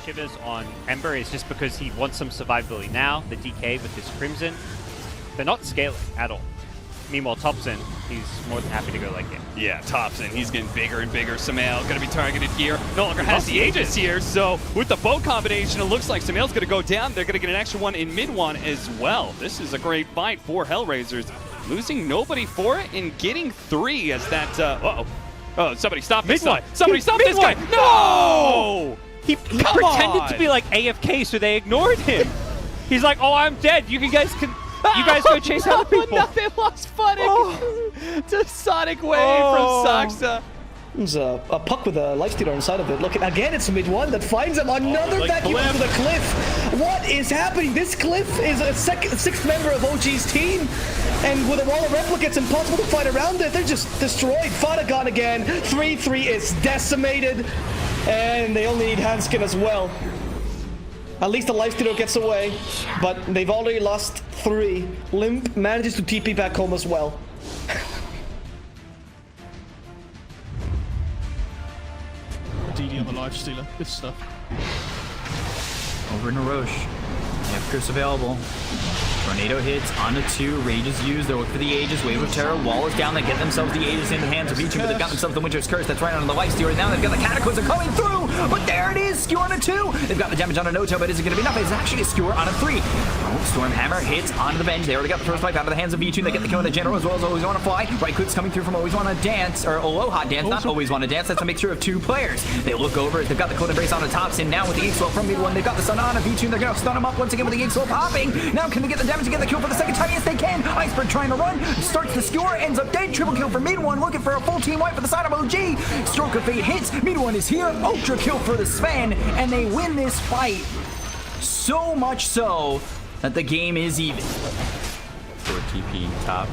Shivers on Ember is just because he wants some survivability now. The DK with his Crimson, they're not scaling at all. Meanwhile, Thompson, he's more than happy to go like it. Yeah, Thompson, he's getting bigger and bigger. Samael going to be targeted here. No longer has the Aegis here, so with the bow combination, it looks like Samael's going to go down. They're going to get an extra one in mid one as well. This is a great fight for Hellraisers. Losing nobody for it and getting 3 as that, oh, somebody stop this guy. Somebody stop this guy. No! He pretended to be like AFK, so they ignored him. He's like, oh, I'm dead. You guys go chase other people. No, they lost Funnick to Sonic Wave from Saksa. There's a puck with a lifestealer inside of it. Look, again, it's mid one that finds him. Another vacuum to the cliff. What is happening? This cliff is a sixth member of OG's team. And with a wall of replicates, impossible to fight around it. They're just destroyed. Fada gone again. 3-3 is decimated. And they only need Handskin as well. At least the lifestealer gets away. But they've already lost 3. Limp manages to TP back home as well. DD on the lifestealer. Good stuff. Over in a Roche. They have Curse available. Tornado hits onto 2. Rage is used. They look for the Aegis. Wave of Terror. Wall is down. They get themselves the Aegis in the hands of each, but they've got themselves the Winter's Curse. That's right onto the lifestealer. Now they've got the Cataclysm coming through. But there it is. Skewer on a 2. They've got the damage on a no-tail, but is it going to be enough? It's actually a Skewer on a 3. Oh, Stormhammer hits onto the bench. They already got the first life out of the hands of V2. They get the kill on the General as well as Always Wanna Fly. Right clicks coming through from Always Wanna Dance, or Aloha Dance, not Always Wanna Dance. That's a mixture of 2 players. They look over. They've got the Cold Embrace on the Thompson. Now with the Ink-Swell from mid one, they've got the Sun on a V2. They're going to stun him up once again with the Ink-Swell popping. Now can they get the damage to get the kill for the second time? Yes, they can. Iceberg trying to run. Starts the skewer. Ends up dead. Triple kill for mid one. Looking for a full team wipe for the side of OG. Stroke of Fate hits. Mid one is here. Ultra kill for the Sven. And they win this fight. So much so that the game is even. For TP top.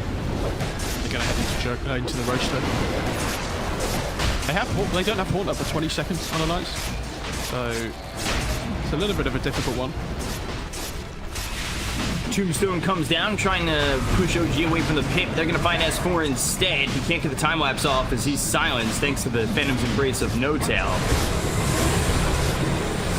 They're going to head into jerk into the Roche though. They don't have Haunt up for 20 seconds on Alliance. So it's a little bit of a difficult one. Tombstone comes down, trying to push OG away from the pit. They're going to find S4 instead. He can't get the time-lapse off as he's silenced thanks to the Phantom's Embrace of No-Tail.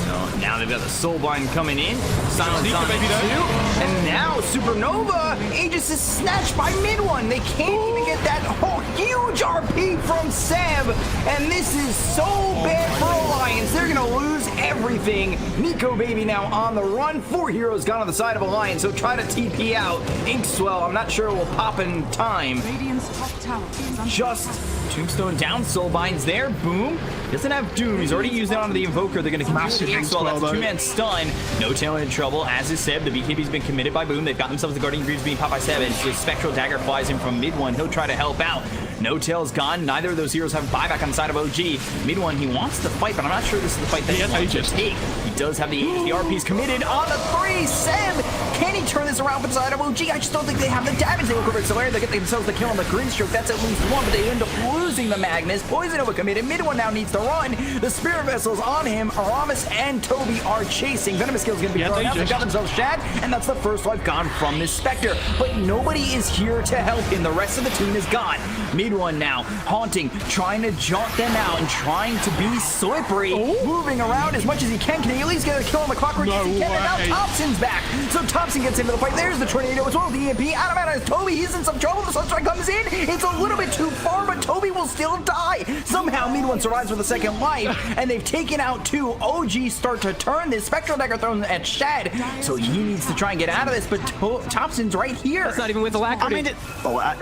So now they've got the Soulbind coming in. Silence on it too. And now Supernova Aegis is snatched by mid one. They can't even get that whole huge RP from Seb. And this is so bad for Alliance. They're going to lose everything. Nico Baby now on the run. 4 heroes gone on the side of Alliance, so try to TP out. Inkswell, I'm not sure it will pop in time. Just Tombstone down, Soulbind's there, boom. Doesn't have Doom, he's already used it onto the Invoker. They're going to continue the Inkswell, that's a 2-man stun. No-Tail in trouble, as is Seb. The BKB's been committed by Boom. They've got themselves the Guardian Greaves being popped by Seb, and the Spectral Dagger flies in from mid one. He'll try to help out. No-Tail's gone. Neither of those heroes have buyback on the side of OG. Mid one, he wants to fight, but I'm not sure this is the fight that he wants to take. He does have the Aegis. The RP's committed on the 3. Seb, can he turn this around for the side of OG? I just don't think they have the damage. They look over at Solaire. They get themselves the kill on the Grinstroke. That's at least 1, but they end up losing the Magnus. Poison Nova committed. Mid one now needs to run. The Spirit Vessel's on him. Aramis and Toby are chasing. Venomous Skill's going to be thrown out. They got themselves Shad, and that's the first life gone from this Spectre. But nobody is here to help him. The rest of the team is gone. Mid one now, Haunting, trying to jaunt them out and trying to be slippery, moving around as much as he can. Can he at least get a kill on the Clockwork? Yes, he can, and now Thompson's back. So Thompson gets into the fight. There's the Tornado as well as the EMP. Out of Toby, he's in some trouble. The Sunstrike comes in. It's a little bit too far, but Toby will still die. Somehow mid one survives with a second life, and they've taken out 2. OG start to turn this Spectral Dagger thrown at Shad, so he needs to try and get out of this, but Thompson's right here. That's not even with Alacrity. I mean,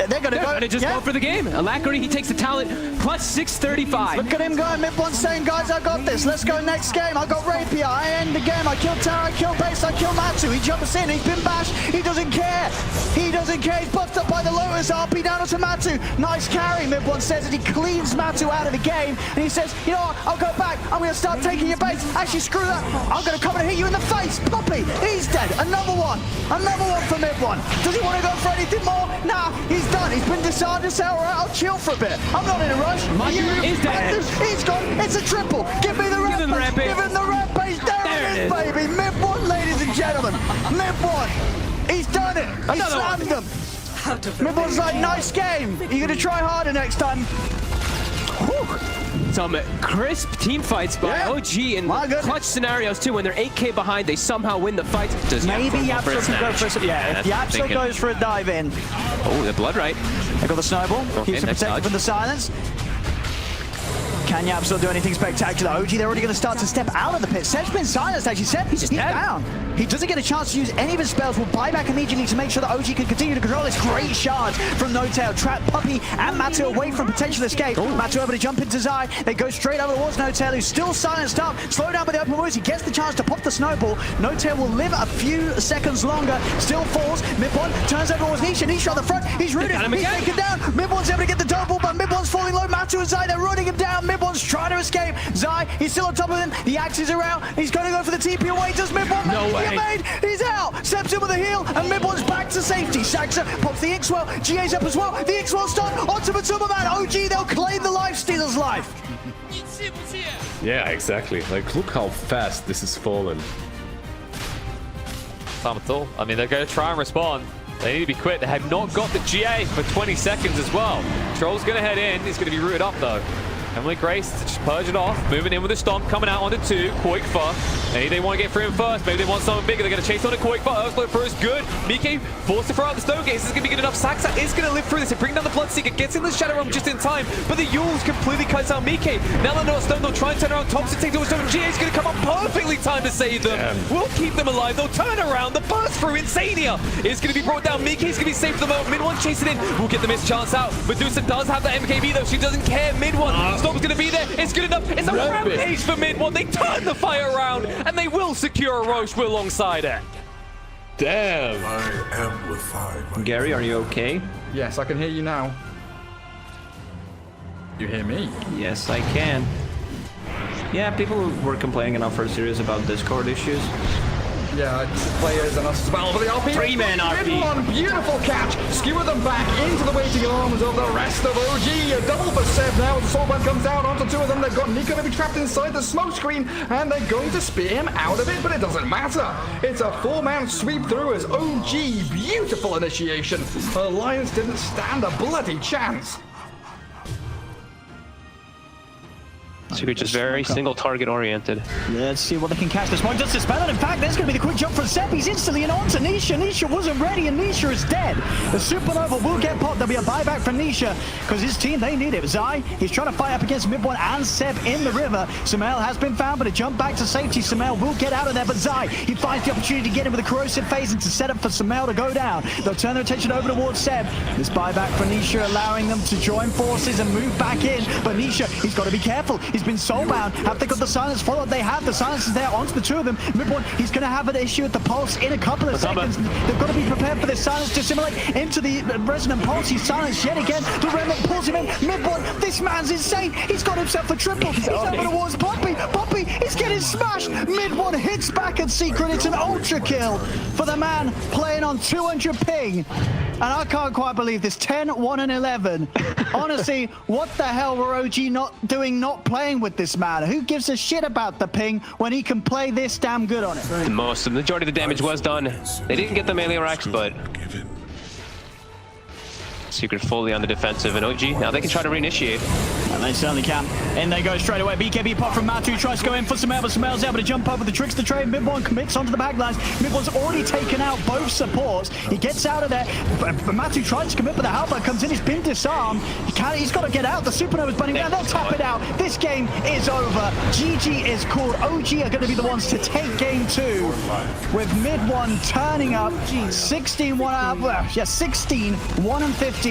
they're going to go. And just go for the game. Alacrity, he takes the talent, plus 635. Look at him going. Mid one saying, guys, I got this. Let's go next game. I got Rapier. I end the game. I kill Tara. I kill Base. I kill Matsu. He jumps in. He's been bashed. He doesn't care. He doesn't care. He's buffed up by the Lotus. RP down onto Matsu. Nice carry. Mid one says that he cleans Matsu out of the game, and he says, you know what? I'll go back. I'm going to start taking your base. Actually, screw that. I'm going to come and hit you in the face. Puppy. He's dead. Another one. Another one for mid one. Does he want to go for anything more? Nah. He's done. He's been disarmed. Say, all right, I'll chill for a bit. I'm not in a rush. Is dead. He's gone. It's a triple. Give me the rampage. Give him the rampage. There it is, baby. Mid one, ladies and gentlemen. Mid one. He's done it. He slammed them. Mid one's like, nice game. You're going to try harder next time. Whew. Some crisp team fights by Yeah. OG in My goodness. clutch scenarios too. When they're 8K behind, they somehow win the fight. Does Maybe Yapso Yapso can go for a... Yeah, if Yapso goes for a dive in. Oh, the blood right. They got the snowball. Keeps him nice protected dodge. from the silence. Can Yapso do anything spectacular? OG, they're already going to start to step out of the pit. Seb's been silenced, actually. Seb, he's down. He doesn't get a chance to use any of his spells. Will buy back immediately to make sure that OG can continue to control this great charge from No Tail. Trap Puppy and Matu away from potential escape. Matu able to jump into Zai. They go straight over towards No Tail, who's still silenced up. Slow down by the open wounds. He gets the chance to pop the snowball. No Tail will live a few seconds longer. Still falls. Mid-one turns over towards Nisha. Nisha on the front. He's rooted. He's taken down. Mid-one's able to get the double, but Mid-one's falling low. Matu and Zai, they're running him down. Mid-one's trying to escape. Zai, he's still on top of him. The axes are out. He's going to go for the TP away. Does Mid-one make it? He's out. Steps in with a heal, and Mid-one's back to safety. Saxa pops the Ixwell. GA's up as well. The Ixwell stun onto Matsumaman. OG, they'll claim the life stealer's life. Yeah, exactly. Like, look how fast this is fallen. Time at all. I mean, they're going to try and respond. They need to be quick. They have not got the GA for 20 seconds as well. Troll's going to head in. He's going to be rooted up, though. Emily Grace to just purge it off. Moving in with a stomp. Coming out onto 2. Koikfa. Maybe they want to get through him first. Maybe they want something bigger. They're going to chase onto Koikfa. Earthflow first. Good. Mike forced to throw out the stone gates. This is going to be good enough. Saxa is going to live through this. They bring down the Bloodseeker. Gets in the Shadow Realm just in time. But the Yules completely cuts out Mike. Now they're not stunned. They'll try and turn around. Thompson takes over stone. GA is going to come up perfectly timed to save them. We'll keep them alive. They'll turn around. The burst through. Insania is going to be brought down. Mike is going to be safe for the moment. Mid-one chasing in. We'll get the missed chance out. Medusa does have that MKB though. She doesn't care. Mid-one. Storm's going to be there. It's good enough. It's a rampage for Mid-one. They turn the fire around and they will secure a Roche alongside it. Damn. I am with five. Gary, are you okay? Yes, I can hear you now. You hear me? Yes, I can. Yeah, people were complaining in our first series about Discord issues. Yeah, players and us as well. But the RP. 3-man RP. Mid-one, beautiful catch. Skewer them back into the waiting arms of the rest of OG. A double for Seb now. The Soulband comes down onto 2 of them. They've got Nico going to be trapped inside the smoke screen, and they're going to spear him out of it, but it doesn't matter. It's a 4-man sweep through as OG. Beautiful initiation. Alliance didn't stand a bloody chance. Secret just very single target oriented. Let's see what they can catch. The smoke does dispel it. In fact, there's going to be the quick jump from Seb. He's instantly in onto Nisha. Nisha wasn't ready, and Nisha is dead. The Supernova will get popped. There'll be a buyback from Nisha because his team, they need it. Zai, he's trying to fight up against Mid-one and Seb in the river. Sumail has been found, but a jump back to safety. Sumail will get out of there, but Zai, he finds the opportunity to get in with a corrosive phase and to set up for Sumail to go down. They'll turn their attention over towards Seb. This buyback from Nisha allowing them to join forces and move back in, but Nisha, he's got to be careful. He's been soulbound. Have they got the silence followed? They have. The silence is there onto the 2 of them. Mid-one, he's going to have an issue with the pulse in a couple of seconds. They've got to be prepared for this silence to simulate into the resonant pulse. He's silenced yet again. The remnant pulls him in. Mid-one, this man's insane. He's got himself a triple. He's over towards Poppy. Poppy is getting smashed. Mid-one hits back at Secret. It's an ultra kill for the man playing on 200 ping. And I can't quite believe this. 10, 1, and 11. Honestly, what the hell were OG not playing with this man? Who gives a shit about the ping when he can play this damn good on it? The majority of the damage was done. They didn't get the melee racks, but Secret fully on the defensive, and OG, now they can try to reinitiate. And they certainly can. In they go straight away. BKB pop from Matu, tries to go in for Sumail, but Sumail's able to jump over the Trickster trade. Mid-one commits onto the backlines. Mid-one's already taken out both supports. He gets out of there. Matu tries to commit, but the Halberd comes in. He's been disarmed. He's got to get out. The Supernova's burning down. They'll tap it out. This game is over. GG is called. OG are going to be the ones to take game 2, with Mid-one turning up 16, 1 and 15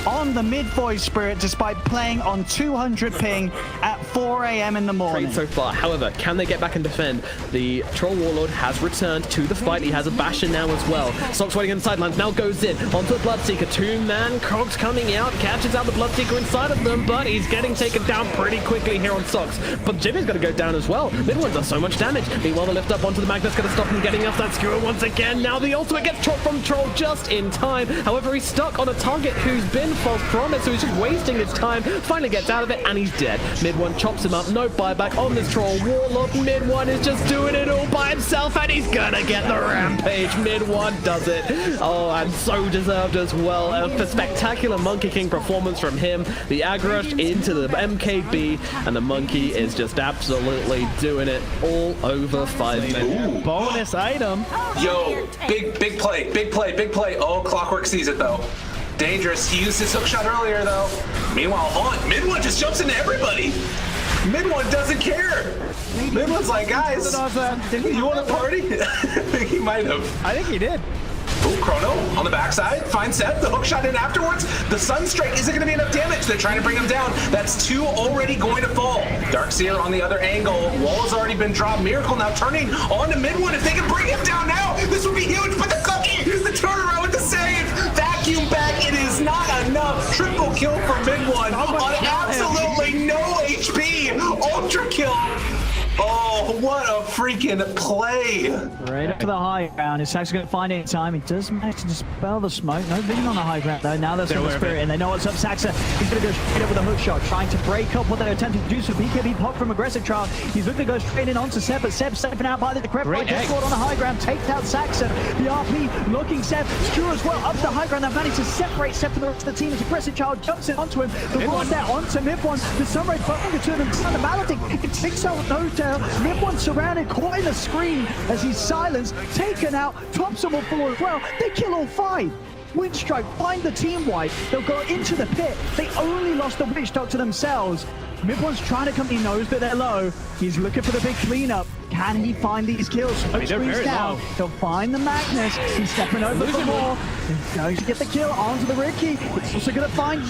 on the Mid-Void Spirit, despite playing on 200 ping at 4 a.m. in the morning. So far, however, can they get back and defend? The Troll Warlord has returned to the fight. He has a Bastion now as well. Sox waiting on the sidelines, now goes in onto the Bloodseeker. 2-man Cogs coming out, catches out the Bloodseeker inside of them, but he's getting taken down pretty quickly here on Sox. But Jimmy's going to go down as well. Mid-one does so much damage. Meanwhile, the lift up onto the Magnus going to stop him getting off that skewer once again. Now the ultimate gets chopped from Troll just in time. However, he's stuck on a target who's been false promise, so he's just wasting his time, finally gets out of it, and he's dead. Mid1 chops him up, no buyback on this troll warlord. Mid1 is just doing it all by himself, and he's gonna get the rampage. Mid1 does it. Oh, and so deserved as well. A spectacular Monkey King performance from him. The aggro into the MKB, and the Monkey is just absolutely doing it all over 5 minutes. Bonus item. Yo, big play. Oh, Clockwork sees it though. Dangerous. He used his hook shot earlier though. Meanwhile, Mid1 just jumps into everybody. Mid1 doesn't care. Mid1's like, guys, you want to party? I think he might have. I think he did. Ooh, Chrono on the backside. Finds Seth. The hook shot in afterwards. The Sunstrike isn't going to be enough damage. They're trying to bring him down. That's 2 already going to fall. Darkseer on the other angle. Wall has already been dropped. Miracle now turning on to Mid1. If they can bring him down now, this would be huge. But the cookie, the turnaround with the save. Vacuum back. It is not enough. Triple kill for Mid1 on absolutely no HP. Ultra kill. Oh, what a freaking play. Right up to the high ground. It's actually going to find it in time. He does manage to dispel the smoke. No vision on the high ground, though. Now there's the spirit, and they know what's up. Saxa, he's going to go straight up with a hook shot, trying to break up what they're attempting to do. So BKB pop from aggressive trial. He's looking to go straight in onto Seb, but Seb's stepping out by the decrepit. Gets caught on the high ground, takes out Saxa. The RP looking Seb. Skewer as well up the high ground. They've managed to separate Seb from the rest of the team. As aggressive child jumps in onto him. The one there onto Mid1. The Sunray Fire to them. The Maledict. It takes out no tail. Mid1 surrounded, caught in the screen as he's silenced, taken out. Thompson will fall as well. They kill all 5. Windstrike find the team wipe. They'll go into the pit. They only lost the Witch Doctor themselves. Mid1's trying to come. He knows that they're low. He's looking for the big cleanup. Can he find these kills? Smoke screen's down. He'll find the Magnus. He's stepping over for more. He's going to get the kill onto the Ricky. He's also going to find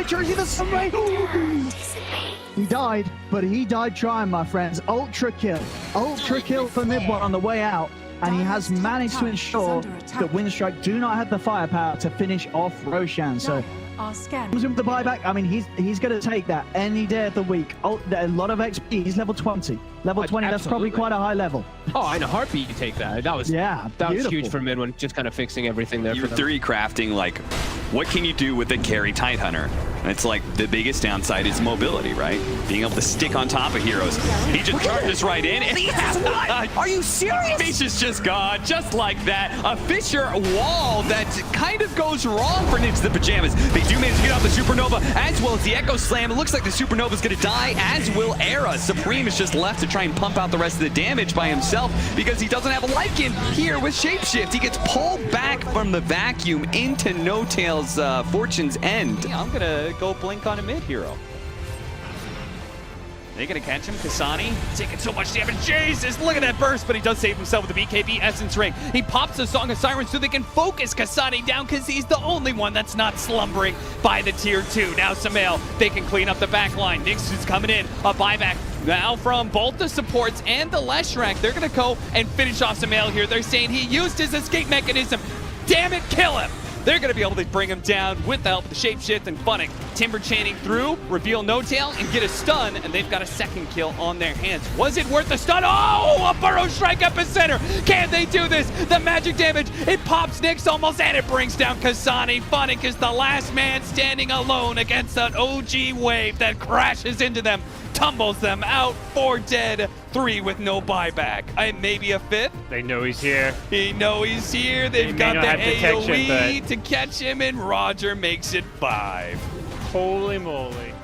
Jersey the Sunray. He died, but he died trying, my friends. Ultra kill for Mid1 on the way out. And he has managed to ensure that Windstrike do not have the firepower to finish off Roshan. So comes in with the buyback. I mean, he's going to take that any day of the week. A lot of XP. He's level 20. Level 20, that's probably quite a high level. Oh, in a heartbeat you take that. That was huge for Mid1, just kind of fixing everything there. You're 3 crafting, like, what can you do with a carry Tidehunter? And it's like the biggest downside is mobility, right? Being able to stick on top of heroes. He just charges right in, and he has what? Are you serious? Fish is just gone, just like that. A Fisher wall that kind of goes wrong for Ninja the Pajamas. They do manage to get off the Supernova, as well as the Echo Slam. It looks like the Supernova's gonna die, as will Era. Supreme is just left to try and pump out the rest of the damage by himself because he doesn't have a Lycan here with Shapeshift. He gets pulled back from the vacuum into No Tail's Fortune's End. Yeah, I'm gonna go blink on a mid hero. They're gonna catch him. Kasani taking so much damage. Jesus, look at that burst, but he does save himself with the BKB Essence Ring. He pops the Song of Sirens so they can focus Kasani down because he's the only one that's not slumbering by the tier 2. Now Samael, they can clean up the back line. Nyx is coming in. A buyback now from both the supports and the Leshrac. They're gonna go and finish off Samael here. They're saying he used his escape mechanism. Damn it, kill him! They're going to be able to bring him down with the help of the Shapeshift and Funnick. Timber chaining through, reveal No Tail, and get a stun, and they've got a second kill on their hands. Was it worth the stun? Oh, a Burrow Strike epicenter! Can they do this? The magic damage, it pops Nyx almost, and it brings down Kasani. Funnick is the last man standing alone against an OG wave that crashes into them, tumbles them out, 4 dead, 3 with no buyback. And maybe a 5th. They know he's here. They know he's here. They've got the AoE to catch him, and Roger makes it 5. Holy moly.